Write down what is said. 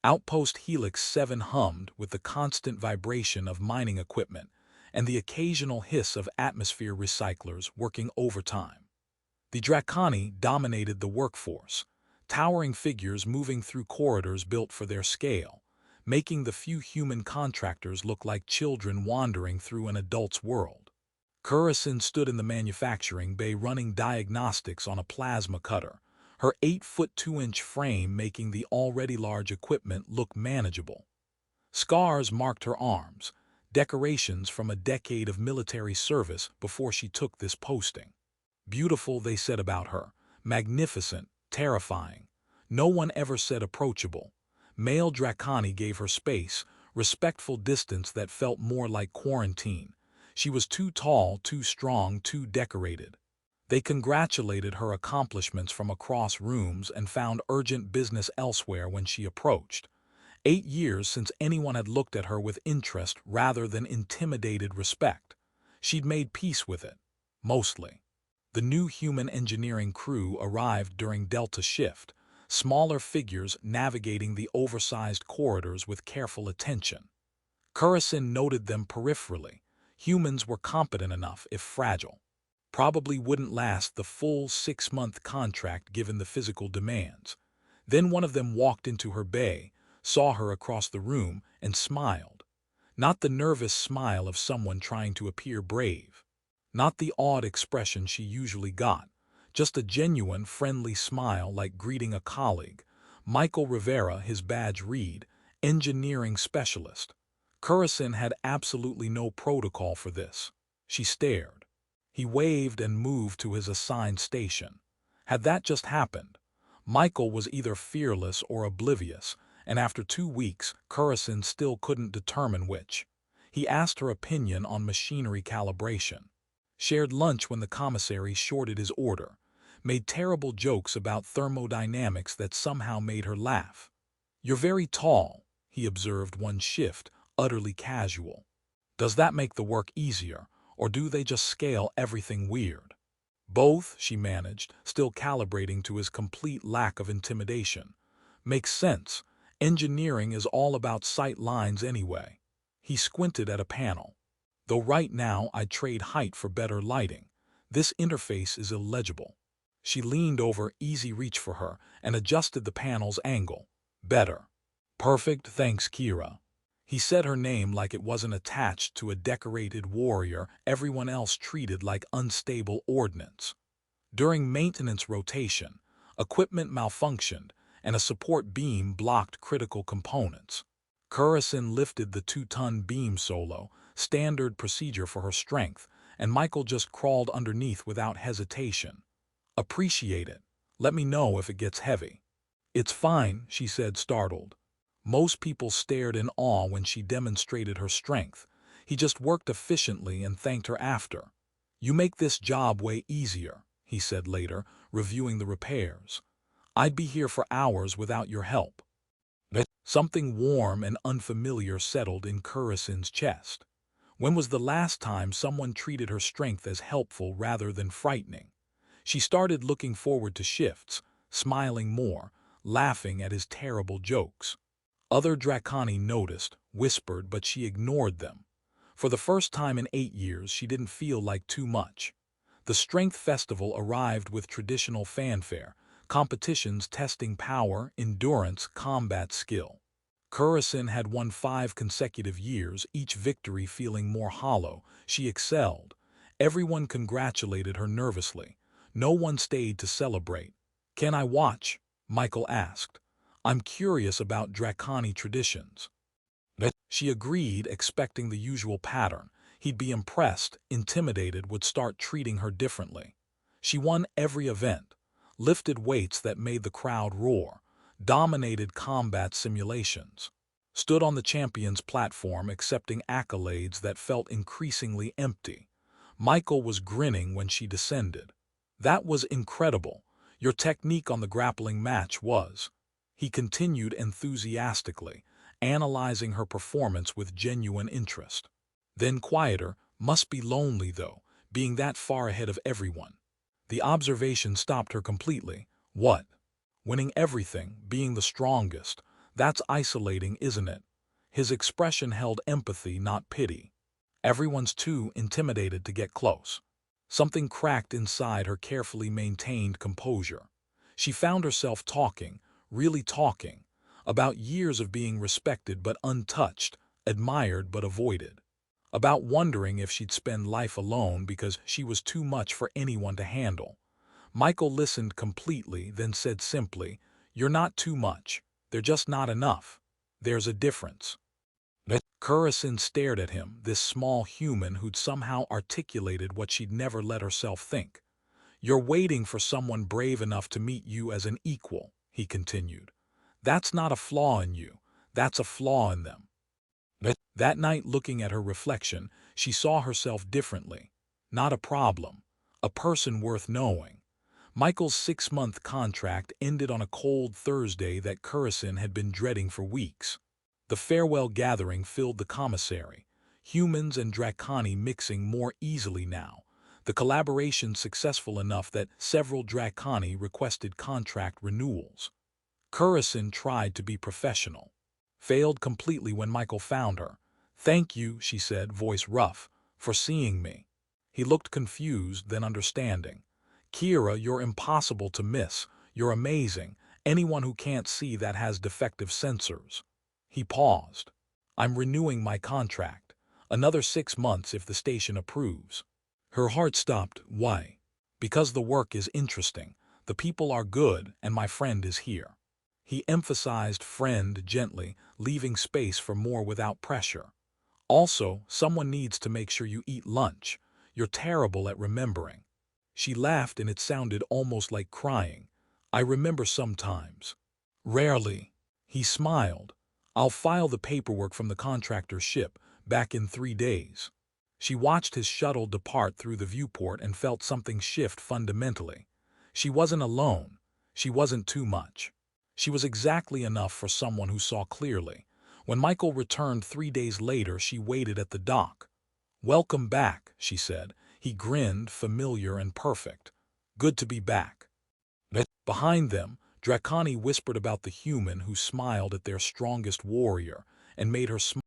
Outpost Helix 7 hummed with the constant vibration of mining equipment and the occasional hiss of atmosphere recyclers working overtime. The Draconi dominated the workforce, towering figures moving through corridors built for their scale, making the few human contractors look like children wandering through an adult's world. Curacin stood in the manufacturing bay running diagnostics on a plasma cutter, her 8-foot 2-inch frame making the already large equipment look manageable. Scars marked her arms, decorations from a decade of military service before she took this posting. Beautiful, they said about her, magnificent, terrifying. No one ever said approachable. Male Draconi gave her space, respectful distance that felt more like quarantine. She was too tall, too strong, too decorated. They congratulated her accomplishments from across rooms and found urgent business elsewhere when she approached. 8 years since anyone had looked at her with interest rather than intimidated respect. She'd made peace with it. Mostly. The new human engineering crew arrived during Delta shift, smaller figures navigating the oversized corridors with careful attention. Curacin noted them peripherally. Humans were competent enough, if fragile. Probably wouldn't last the full 6-month contract given the physical demands. Then one of them walked into her bay, saw her across the room, and smiled. Not the nervous smile of someone trying to appear brave. Not the awed expression she usually got. Just a genuine, friendly smile like greeting a colleague. Michael Rivera, his badge read, engineering specialist. Curacin had absolutely no protocol for this. She stared. He waved and moved to his assigned station. Had that just happened? Michael was either fearless or oblivious, and after 2 weeks, Curacin still couldn't determine which. He asked her opinion on machinery calibration. Shared lunch when the commissary shorted his order. Made terrible jokes about thermodynamics that somehow made her laugh. "You're very tall," he observed one shift, utterly casual. "Does that make the work easier, or do they just scale everything weird?" "Both," she managed, still calibrating to his complete lack of intimidation. "Makes sense. Engineering is all about sight lines anyway." He squinted at a panel. "Though right now I'd trade height for better lighting. This interface is illegible." She leaned over, easy reach for her, and adjusted the panel's angle. "Better." "Perfect, thanks, Kira." He said her name like it wasn't attached to a decorated warrior everyone else treated like unstable ordnance. During maintenance rotation, equipment malfunctioned, and a support beam blocked critical components. Curacin lifted the 2-ton beam solo, standard procedure for her strength, and Michael just crawled underneath without hesitation. "Appreciate it. Let me know if it gets heavy." "It's fine," she said, startled. Most people stared in awe when she demonstrated her strength. He just worked efficiently and thanked her after. "You make this job way easier," he said later, reviewing the repairs. "I'd be here for hours without your help." Something warm and unfamiliar settled in Curacin's chest. When was the last time someone treated her strength as helpful rather than frightening? She started looking forward to shifts, smiling more, laughing at his terrible jokes. Other Draconi noticed, whispered, but she ignored them. For the first time in 8 years, she didn't feel like too much. The Strength Festival arrived with traditional fanfare, competitions testing power, endurance, combat skill. Curacin had won 5 consecutive years, each victory feeling more hollow. She excelled. Everyone congratulated her nervously. No one stayed to celebrate. "Can I watch?" Michael asked. "I'm curious about Draconi traditions." She agreed, expecting the usual pattern. He'd be impressed, intimidated, would start treating her differently. She won every event, lifted weights that made the crowd roar, dominated combat simulations, stood on the champion's platform accepting accolades that felt increasingly empty. Michael was grinning when she descended. "That was incredible. Your technique on the grappling match was." He continued enthusiastically, analyzing her performance with genuine interest. Then quieter, "Must be lonely, though, being that far ahead of everyone." The observation stopped her completely. "What?" "Winning everything, being the strongest. That's isolating, isn't it? His expression held empathy, not pity. Everyone's too intimidated to get close. Something cracked inside her carefully maintained composure. She found herself talking, really talking, about years of being respected but untouched, admired but avoided. About wondering if she'd spend life alone because she was too much for anyone to handle. Michael listened completely, then said simply, "You're not too much. They're just not enough. There's a difference." Curacin stared at him, this small human who'd somehow articulated what she'd never let herself think. "You're waiting for someone brave enough to meet you as an equal," he continued. "That's not a flaw in you. That's a flaw in them." That night, looking at her reflection, she saw herself differently. Not a problem. A person worth knowing. Michael's 6-month contract ended on a cold Thursday that Curacin had been dreading for weeks. The farewell gathering filled the commissary, humans and Draconi mixing more easily now, the collaboration successful enough that several Draconi requested contract renewals. Curacin tried to be professional. Failed completely when Michael found her. "Thank you," she said, voice rough, "for seeing me." He looked confused, then understanding. "Kira, you're impossible to miss. You're amazing. Anyone who can't see that has defective sensors." He paused. "I'm renewing my contract. Another 6 months if the station approves." Her heart stopped. "Why?" "Because the work is interesting. The people are good, and my friend is here." He emphasized friend gently, leaving space for more without pressure. "Also, someone needs to make sure you eat lunch. You're terrible at remembering." She laughed, and it sounded almost like crying. "I remember sometimes. Rarely." He smiled. "I'll file the paperwork from the contractor's ship, back in 3 days." She watched his shuttle depart through the viewport and felt something shift fundamentally. She wasn't alone. She wasn't too much. She was exactly enough for someone who saw clearly. When Michael returned 3 days later, she waited at the dock. "Welcome back," she said. He grinned, familiar and perfect. "Good to be back." Behind them, Draconi whispered about the human who smiled at their strongest warrior and made her smile.